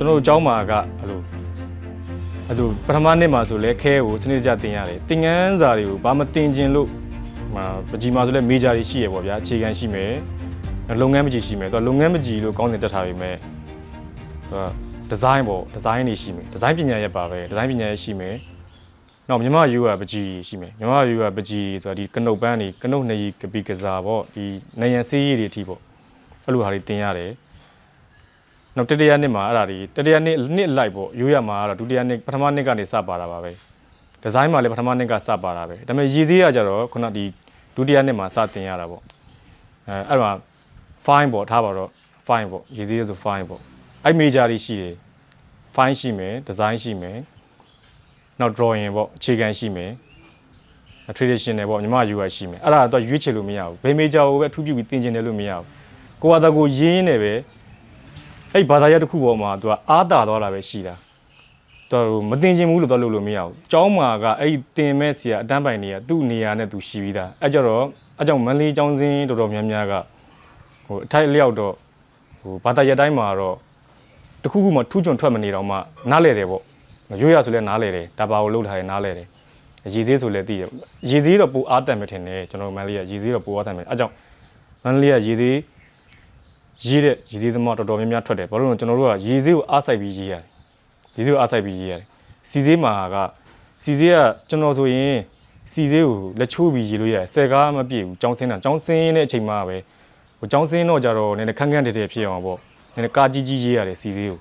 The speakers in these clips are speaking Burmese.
ကျွန်တော်တို့ကျောင်းမှာကအဲ့လိုပထမနှစ်မှာဆိုလဲခဲကိုစနစ်တကျသင်ရတယ်သင်ခန်းစာတွေကိုဘာမသင်ကျင်လို့ပကြီးမှာဆိုလဲမေဂျာတွေရှိရပေါ့ဗျာအခြေခံရှိမယ်လုပ်ငန်းမကြီးရှိမယ်သူကလုပ်ငန်းမကြီးလို့ကောင်းစဉ်တက်ထားပေမဲ့ဒီဇိုင်းပေါ့ဒီဇိုင်းတွေရှိမယ်ဒီဇိုင်းပညာရပ်ပါပဲဒီဇိုင်းပညာရပ်ရှိမယ်နောက်မြန်မာယူကပကြီးရှိမယ်မြန်မာယူကပကြီးဆိုတာဒီကနုတ်ပန်းတွေကနုတ်နေကပီကစားပေါ့ဒီနေရန်ဆေးရည်တွေအထိပေါ့အဲ့လိုဟာတွေသင်ရတယ်နောက်တတိယနှစ်မှာအဲ့ဒါတွေတတိယနှစ်လိုက်ပေါ့ရိုးရမှာကတော့ဒုတိယနှစ်ပထမနှစ်ကနေစပါတာပါပဲဒီဇိုင်းမှာလည်းပထမနှစ်ကစပါတာပဲဒါပေမဲ့ရည်စည်းရကြတော့ခုနဒီဒုတိယနှစ်မှာစတင်ရတာပေါ့အဲ့မှာ fine ပေါ့ထားပါတော့ fine ပေါ့ရည်စည်းရဆို fine ပေါ့အဲ့ major တွေရှိတယ် fine ရှိမယ် design ရှိမယ်နောက် drawing ပေါ့အခြေခံရှိမယ် traditional ပေါ့မြန်မာ UI ရှိမယ်အဲ့ဒါတော့ရွေးချယ်လို့မရဘူးဘယ် major ကိုပဲအထူးပြုပြီးသင်ကျင်တယ်လို့မရဘူးကိုယ်ကတော့ကိုရင်းနေပဲအဲ့ဘာသာရပ်တစ်ခုပေါ်မှာသူကအားတာသွားတာပဲရှိတာသူမတင်ကျင်ဘူးလို့တော့လုပ်လို့မရဘူးကျောင်းမှာကအဲ့တင်မဲ့ဆရာအတန်းပိုင်တွေကသူ့နေရာနဲ့သူရှိပြီးသားအဲ့ကြတော့အကြောင်းမန်လေးကျောင်းစင်းတော်တော်များများကအထိုက်လျောက်တော့ဘာသာရပ်တိုင်းမှာတော့တခုခုမှထူးချွန်ထွက်မနေတော့မှနားလဲတယ်ပေါ့ရွရဆိုလဲနားလဲတယ်ဒါပါကိုလှုပ်ထားတယ်နားလဲတယ်ရည်စည်းဆိုလဲသိရရည်စည်းတော့ပိုအားတန်မယ်ထင်တယ်ကျွန်တော်မန်လေးကရည်စည်းတော့ပိုအားတန်မယ်အဲ့ကြောင့်မန်လေးကရည်စည်းရေးတဲ့ရည်စည်းသမားတော်တော်များများထွက်တယ်ဘာလို့လဲကျွန်တော်တို့ကရည်စည်းကိုအားစိုက်ပြီးရေးရတယ်ရည်စည်းကိုအားစိုက်ပြီးရေးရတယ်စီစည်းမှာကစီစည်းကကျွန်တော်ဆိုရင်စီစည်းကိုလက်ချိုးပြီးရေးလို့ရတယ်ဆယ်ကားမပြည့်ဘူးចောင်းစင်းတာចောင်းစင်းတဲ့အချိန်မှာပဲចောင်းစင်းတော့ကြတော့နည်းနည်းခန်းခန်းတဲတဲဖြစ်အောင်ပေါ့နည်းနည်းကာကြီးကြီးရေးရတယ်စီစည်းကို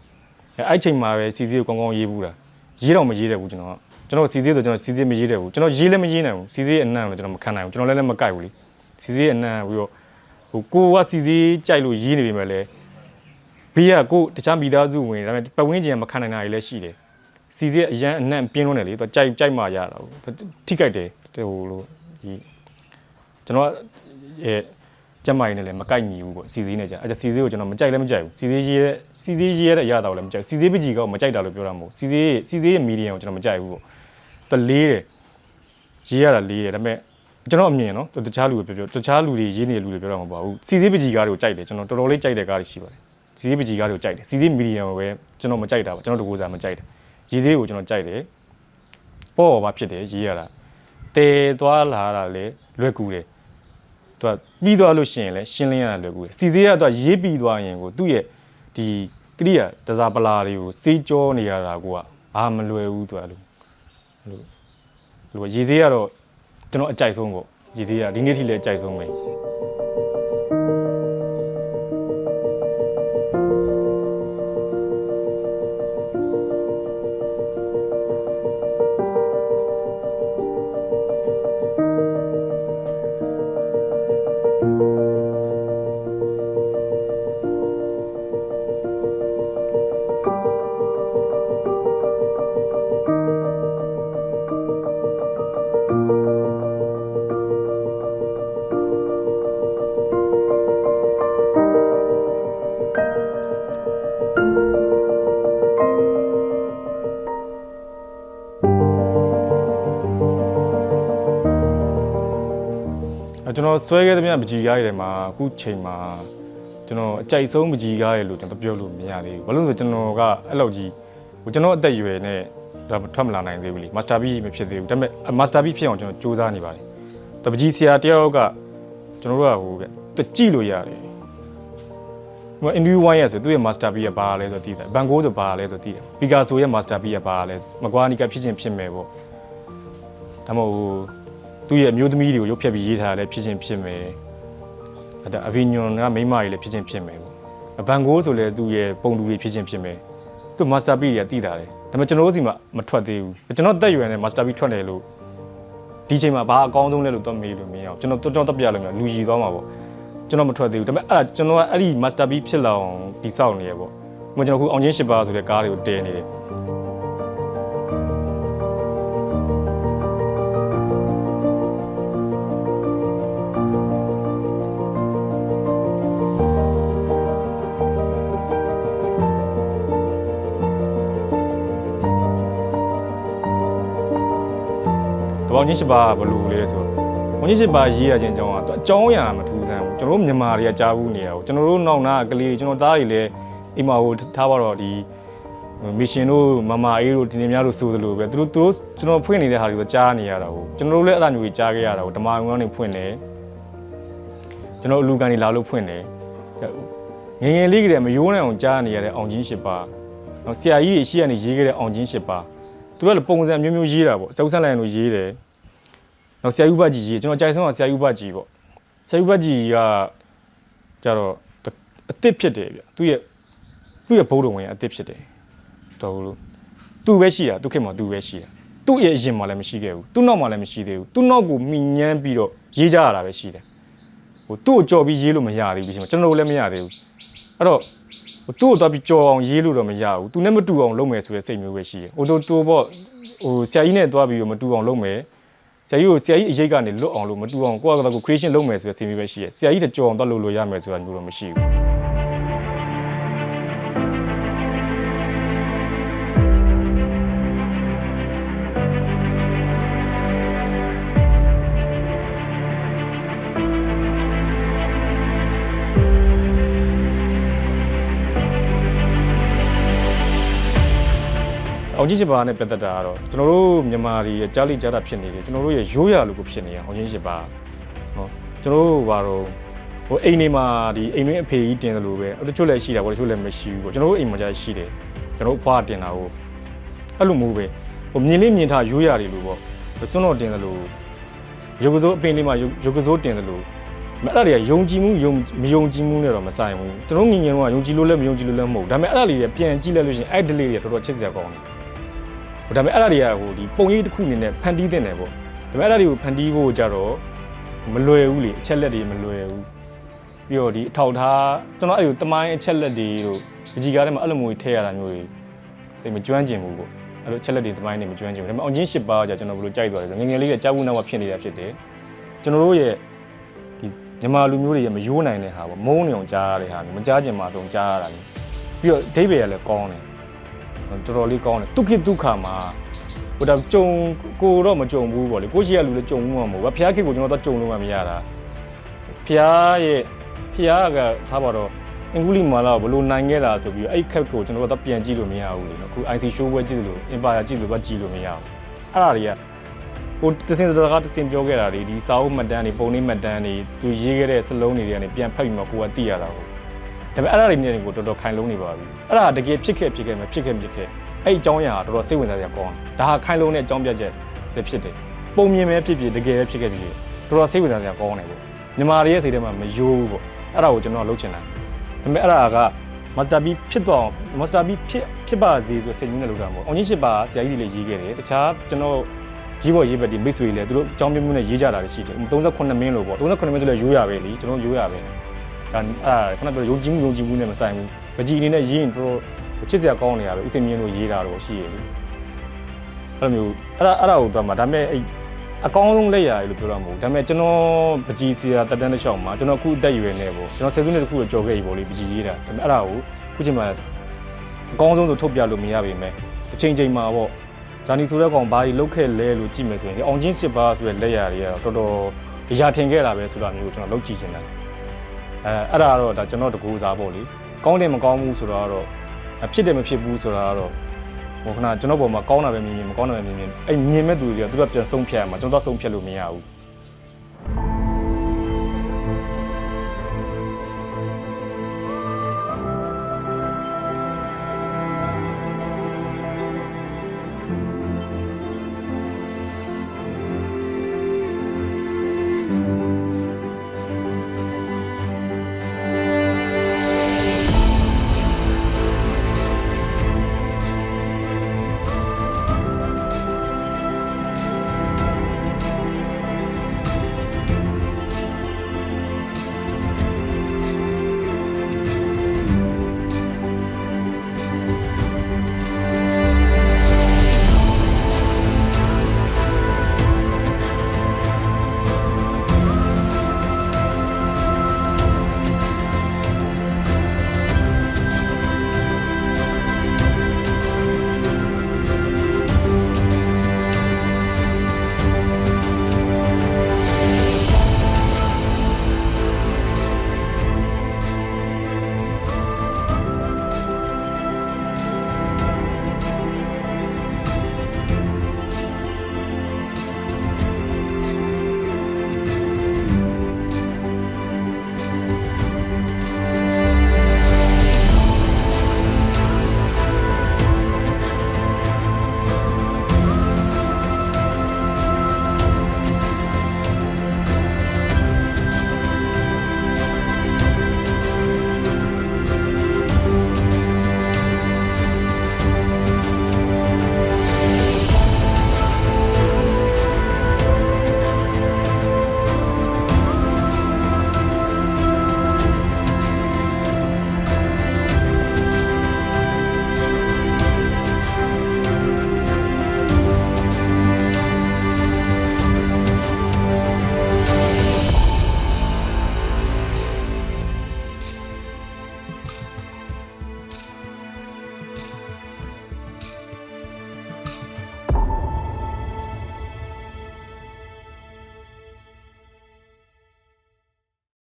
အဲ့ချိန်မှာပဲစီစည်းကိုကောင်းကောင်းရေးဘူးလားရေးတော့မရေးတယ်ဘူးကျွန်တော်စီစည်းဆိုကျွန်တော်စီစည်းမရေးတယ်ဘူးကျွန်တော်ရေးလည်းမရေးနိုင်ဘူးစီစည်းအနံ့ကိုကျွန်တော်မခံနိုင်ဘူးကျွန်တော်လည်းမကိုက်ဘူးလေစီစည်းအနံ့ပြီးတော့ကိုကစီစည်းကြိုက်လို့ရေးနေပြီမဲ့လဲဘေးကကိုတခြားမိသားစုဝင်ဒါပေမဲ့ပတ်ဝန်းကျင်ကမခံနိုင်တာတွေလည်းရှိတယ်စီစည်းအရန်အနံ့ပြင်းလွန်းတယ်လေသူကြိုက်မှရတာဘူးထိကြိုက်တယ်လို့ဒီကျွန်တော်ကျမကြီးနဲ့လည်းမကိုက်ညီဘူးပေါ့စီစည်းနဲ့ကြာအဲ့စီစည်းကိုကျွန်တော်မကြိုက်လည်းမကြိုက်ဘူးစီစည်းရေးရတဲ့အရာတော့လည်းမကြိုက်စီစည်းပကြီးကောမကြိုက်တာလို့ပြောတာမဟုတ်စီစည်းရဲ့မီဒီယံကိုကျွန်တော်မကြိုက်ဘူးပေါ့သူလေးတယ်ရေးရတာလေးတယ်ဒါပေမဲ့ကျွန်တော်အမြင်နော်တခြားလူတွေပြောတခြားလူတွေရေးနေတဲ့လူတွေပြောတာမဟုတ်ပါဘူးစီစည်းပကြီးကားတွေကိုကြိုက်တယ်ကျွန်တော်တော်တော်လေးကြိုက်တဲ့ကားတွေရှိပါတယ်စီစည်းပကြီးကားတွေကိုကြိုက်တယ်စီစည်းမီဒီယံကိုပဲကျွန်တော်မကြိုက်တာပါကျွန်တော်တကူစားမကြိုက်တယ်ရေးစည်းကိုကျွန်တော်ကြိုက်တယ်ပေါ့ဘာဖြစ်တယ်ရေးရတာတဲသွားလာတာလေလွယ်ကူတယ်သူကပြီးသွားလို့ရှိရင်လည်းရှင်းလင်းရတာလွယ်ကူတယ်စီစည်းကသူကရေးပြီးသွားရင်ကိုသူ့ရဲ့ဒီကရိယာတစားပလာတွေကိုစေးကြောနေရတာကိုကအာမလွယ်ဘူးသူကလို့ရေးစည်းကတော့ကျွန်တော်အကြိုက်ဆုံးပေါ့ရေးစည်းကဒီနေ့ထိလည်းအကြိုက်ဆုံးပဲကျွန်တော်ဆွဲခဲ့တဲ့မြပကြီးကားတွေမှာအခုချိန်မှာကျွန်တော်အကြိုက်ဆုံးပကြီးကားရလို့ကျွန်တော်ပြောလို့မရသေးဘူးဘာလို့လဲဆိုကျွန်တော်ကအဲ့လောက်ကြီးကျွန်တော်အသက်အရွယ်နဲ့ဒါထွက်မလာနိုင်သေးဘူးလေမာစတာပီးမဖြစ်သေးဘူးဒါပေမဲ့မာစတာပီးဖြစ်အောင်ကျွန်တော်စူးစမ်းနေပါတယ်တပကြီးဆရာတယောက်ကကျွန်တော်တို့ကကြည့်လို့ရတယ်ဟိုအင်ဒီဝိုင်းရဆိုသူ့ရဲ့မာစတာပီးကဘာလဲဆိုသိတယ်ဘန်ကိုဆိုဘာလဲဆိုသိတယ်ပီကာဆိုရဲ့မာစတာပီးကဘာလဲမကွာနီကဖြစ်ချင်းဖြစ်မယ်ပေါ့ဒါမှမဟုတ်သူ့ရဲ့အမျိုးသမီးတွေကိုရုပ်ဖြတ်ပြီးရေးထားတယ်ဖြစ်ချင်းဖြစ်မယ်ဒါအဗီညွန်ကမိန်းမကြီးလည်းဖြစ်ချင်းဖြစ်မယ်ပေါ့ဗန်ဂိုးဆိုလည်းသူ့ရဲ့ပုံတူတွေဖြစ်ချင်းဖြစ်မယ်သူမာစတာပီးတွေကတည်တာတယ်ဒါပေမဲ့ကျွန်တော်တို့စီမှာမထွက်သေးဘူးကျွန်တော်တက်ရွယ်နဲ့မာစတာပီးထွက်တယ်လို့ဒီချိန်မှာဘာအကောင်းဆုံးလဲလို့တော့မေးလို့မရအောင်ကျွန်တော်တက်ပြလို့မျိုးလူကြီးသွားမှာပေါ့ကျွန်တော်မထွက်သေးဘူးဒါပေမဲ့အဲ့ဒါကျွန်တော်ကအဲ့ဒီမာစတာပီးဖြစ်လာအောင်ဒီစောက်နေရပေါ့ဟိုကျွန်တော်ခုအောင်ချင်း၈ပါးဆိုတဲ့ကားတွေကိုတဲနေတယ်ဘောင်ကြီးရှိပါဘလို့လဲဆိုဘောင်ကြီးရှိပါရေးရခြင်းအကြောင်းကအကြောင်းအရာမထူးဆန်းဘူးကျွန်တော်တို့မြန်မာတွေကကြားဘူးနေရအောင်ကျွန်တော်တို့နောက်နာကလေးကျွန်တော်သားတွေလည်းအိမ်မှာဟိုထားပါတော့ဒီ မရှင်တို့မမအေးတို့တင်နေများတို့ဆိုသလိုပဲသူတို့ကျွန်တော်ဖွင့်နေတဲ့ဟာတွေကိုကြားနေရတာကိုကျွန်တော်တို့လည်းအဲ့ဒါမျိုးကြီးကြားခဲ့ရတာကိုဓမ္မဝင်ကနေဖွင့်တယ်ကျွန်တော်အလူကန်တွေလာလို့ဖွင့်တယ်ငငယ်လေးကတည်းကမယိုးနိုင်အောင်ကြားနေရတဲ့အောင်ချင်း၈ပါးနော်ဆရာကြီးတွေရှိရနေရေးခဲ့တဲ့အောင်ချင်း၈ပါးသူတို့လည်းပုံစံမျိုးမျိုးရေးတာပေါ့စက်ဆန်းလိုင်လို့ရေးတယ်နော်ဆရာယူဘကြီးရေးကျွန်တော်ကြိုက်ဆုံးကဆရာယူဘကြီးပေါ့ဆရာယူဘကြီးကကြတော့အစ်စ်ဖြစ်တယ်ဗျသူ့ရဲ့ဘုံတော်ဝင်အစ်စ်ဖြစ်တယ်တော်လို့သူပဲရှိတာသူခင်မှာသူပဲရှိတာသူ့ရဲ့အရင်မှလည်းမရှိခဲ့ဘူးသူ့နောက်မှလည်းမရှိသေးဘူးသူ့နောက်ကိုမိညမ်းပြီးတော့ရေးကြရတာပဲရှိတယ်ဟိုသူ့ကိုကြော်ပြီးရေးလို့မရသေးဘူးကျွန်တော်လည်းမရသေးဘူးအဲ့တော့သူ့ကိုတော့ပြီးကြော်အောင်ရေးလို့တော့မရဘူးသူနဲ့မတူအောင်လုပ်မယ်ဆိုတဲ့စိတ်မျိုးပဲရှိတယ်ဟိုတိုပေါ့ဟိုဆရာကြီးနဲ့တွားပြီးတော့မတူအောင်လုပ်မယ်ဆရာကြီးအရေးကနေလွတ်အောင်လို့မတူအောင်ကိုယ့်အကူ creation လုပ်မယ်ဆိုတဲ့စိတ်မျိုးပဲရှိတယ်ဆရာကြီးတကြော်အောင်တော့လုပ်လို့ရမယ်ဆိုတာမျိုးတော့မရှိဘူးအောင်ချင်း၈ပါးနဲ့ပတ်သက်တာကတော့ကျွန်တော်တို့မြန်မာတွေကြားလိကြားတာဖြစ်နေတယ်ကျွန်တော်တို့ရဲ့ရိုးရာလူကိုဖြစ်နေရအောင်ချင်း၈ပါးနော်ကျွန်တော်တို့ဘာတော့ဟိုအိမ်နေမှာဒီအိမ်တွင်းအဖေကြီးတင်တယ်လို့ပဲတချို့လည်းရှိတာပေါ့တချို့လည်းမရှိဘူးပေါ့ကျွန်တော်တို့အိမ်မှာကြားရှိတယ်ကျွန်တော်တို့အဖွားတင်တာကိုအဲ့လိုမျိုးပဲဟိုမြင်လေးမြင်ထားရိုးရာတွေလို့ပေါ့စွန်းတော်တင်တယ်လို့ရုပ်ကစိုးအပင်လေးမှာရုပ်ကစိုးတင်တယ်လို့အဲ့ဒါတွေကယုံကြည်မှုမယုံကြည်မှုနဲ့တော့မဆိုင်ဘူးကျွန်တော်ငငယ်တော့ယုံကြည်လို့လည်းမယုံကြည်လို့လည်းမဟုတ်ဒါပေမဲ့အဲ့ဒါတွေပြန်ကြည့်လိုက်လို့ရှိရင်အဲ့ဒီလေးတွေတော်တော်ချစ်စရာကောင်းတယ်ဒါပေမဲ့အဲ့ဒါတွေကဟိုဒီပုံရိပ်တစ်ခုအနေနဲ့ဖန်တီးတင်တယ်ပေါ့ဒါပေမဲ့အဲ့ဒါတွေကိုဖန်တီးဖို့ကြတော့မလွယ်ဘူးလေအချက်လက်တွေမလွယ်ဘူးပြီးတော့ဒီအထောက်ထားကျွန်တော်အဲ့ဒီတမိုင်းအချက်လက်တွေတို့အကြီးကားထဲမှာအဲ့လိုမျိုးထည့်ရတာမျိုးတွေသိမကျွမ်းကျင်ဘူးပေါ့အဲ့လိုအချက်လက်တွေတမိုင်းတွေမကျွမ်းကျင်ဘူးဒါပေမဲ့အောင်ချင်း၈ပါးကြာကျွန်တော်ဘယ်လိုကြိုက်သွားလဲဆိုငငယ်လေးကကြားဘူးနောက်မှဖြစ်နေတာဖြစ်တယ်ကျွန်တော်တို့ရဲ့ဒီမြန်မာလူမျိုးတွေရဲ့မယိုးနိုင်တဲ့ဟာပေါ့မုန်းနေအောင်ကြားရတဲ့ဟာမကြားကျင်မှဆုံးကြားရတာမျိုးပြီးတော့အဓိပ္ပာယ်ကလည်းကောင်းတယ်တော်တော်လေးကောင်းတယ်ဒုက္ခဒုက္ခမှာဟိုတော့ကြုံကိုတော့မကြုံဘူးပေါ့လေကိုရှိရလူလည်းကြုံမှုမှာမဟုတ်ဘူးဖျားခေတ်ကိုကျွန်တော်တော့ကြုံလို့မှမရတာဖျားကထားပါတော့အင်္ဂလိပ်မာလာဘလို့နိုင်ခဲ့တာဆိုပြီးအဲ့ခက်ကိုကျွန်တော်တို့ပြန်ကြည့်လို့မရဘူးလေနော်အခု IC show ပွဲကြည့်လို့ Empire ကြည့်လို့ကြည့်လို့မရဘူးအဲ့ဒါတွေကဟိုတစင်စင်ပြောခဲ့တာတွေဒီစာအုပ်မှတ်တမ်းတွေပုံနှိပ်မှတ်တမ်းတွေသူရေးခဲ့တဲ့စလုံးတွေကနေပြန်ဖတ်ပြီးမှကိုကသိရတာဟုတ်ဒါပေမဲ့အဲ့ဒါတွေနဲ့ကိုတော်တော်ခိုင်လုံးနေပါပြီအဲ့ဒါတကယ်ဖြစ်ခဲ့မဖြစ်ခဲ့အဲ့အကြောင်းအရာကတော်တော်စိတ်ဝင်စားစရာကောင်းတယ်ဒါဟာခိုင်လုံးတဲ့အကြောင်းပြချက်ပဲဖြစ်တယ်ပုံမြင်ပဲဖြစ်တကယ်ပဲဖြစ်ခဲ့ပြီတော်တော်စိတ်ဝင်စားစရာကောင်းတယ်ပေါ့ညီမတွေရဲ့စိတ်ထဲမှာမယိုးဘူးပေါ့အဲ့ဒါကိုကျွန်တော်လုပ်ချင်တာဒါပေမဲ့အဲ့ဒါကမာစတာဘီဖြစ်တော့မာစတာဘီဖြစ်ပါစေဆိုစိတ်ကြီးနဲ့လုပ်တာပေါ့အောင်ချင်း၈ပါးဆရာကြီးတွေလည်းရေးခဲ့တယ်တခြားကျွန်တော်ရေးပေါ်ရေးဘက်ဒီမိတ်ဆွေတွေလည်းသူတို့အကြောင်းမျိုးနဲ့ရေးကြတာတွေရှိတယ်38မင်းလို့ပေါ့38မင်းဆိုလည်းရိုးရပဲလीကျွန်တော်ရိုးရပဲဒါခုနကပြောယုံကြည်မှုနဲ့မဆိုင်ဘူးပကြီးအနေနဲ့ရေးရင်တို့ချစ်စရာကောင်းနေရပဲဥစဉ်မြင့်လို့ရေးတာတော့ရှိရလေအဲ့လိုမျိုးအဲ့ဒါကိုတော့မှဒါပေမဲ့အဲ့အကောင်းဆုံးလက်ရည်လို့ပြောတာမဟုတ်ဒါပေမဲ့ကျွန်တော်ပကြီးစီရာတက်တန်းတစ်လျှောက်မှာကျွန်တော်အခုအသက်ရွယ်နေပေါ့ကျွန်တော်ဆယ်စုနှစ်တစ်ခုကိုကြော်ခဲ့ပြီပေါ့လေပကြီးရေးတာဒါပေမဲ့အဲ့ဒါကိုခုချိန်မှာအကောင်းဆုံးဆိုထုတ်ပြလို့မရပါဘူးအချိန်မှာပေါ့ဇာနီဆိုတဲ့ကောင်ဘာကြီးလုတ်ခဲ့လဲလို့ကြည့်မယ်ဆိုရင်အောင်ချင်းစစ်ပါဆိုတဲ့လက်ရည်တွေကတော့တော်တော်အရာထင်ခဲ့တာပဲဆိုတာမျိုးကျွန်တော်လုပ်ကြည့်ချင်တယ်အဲ့ဒါတော့ဒါကျွန်တော်တကူစားပေါ့လေကောင်းတယ်မကောင်းဘူးဆိုတော့ဖြစ်တယ်မဖြစ်ဘူးဆိုတာကတော့ဟိုခဏကျွန်တော်ပုံမှာကောင်းတာပဲမြင်မကောင်းတာပဲမြင်အဲ့မြင်မဲ့သူတွေကသူကပြန်ဆုံးဖြတ်ရမှာကျွန်တော်ဆုံးဖြတ်လို့မရဘူး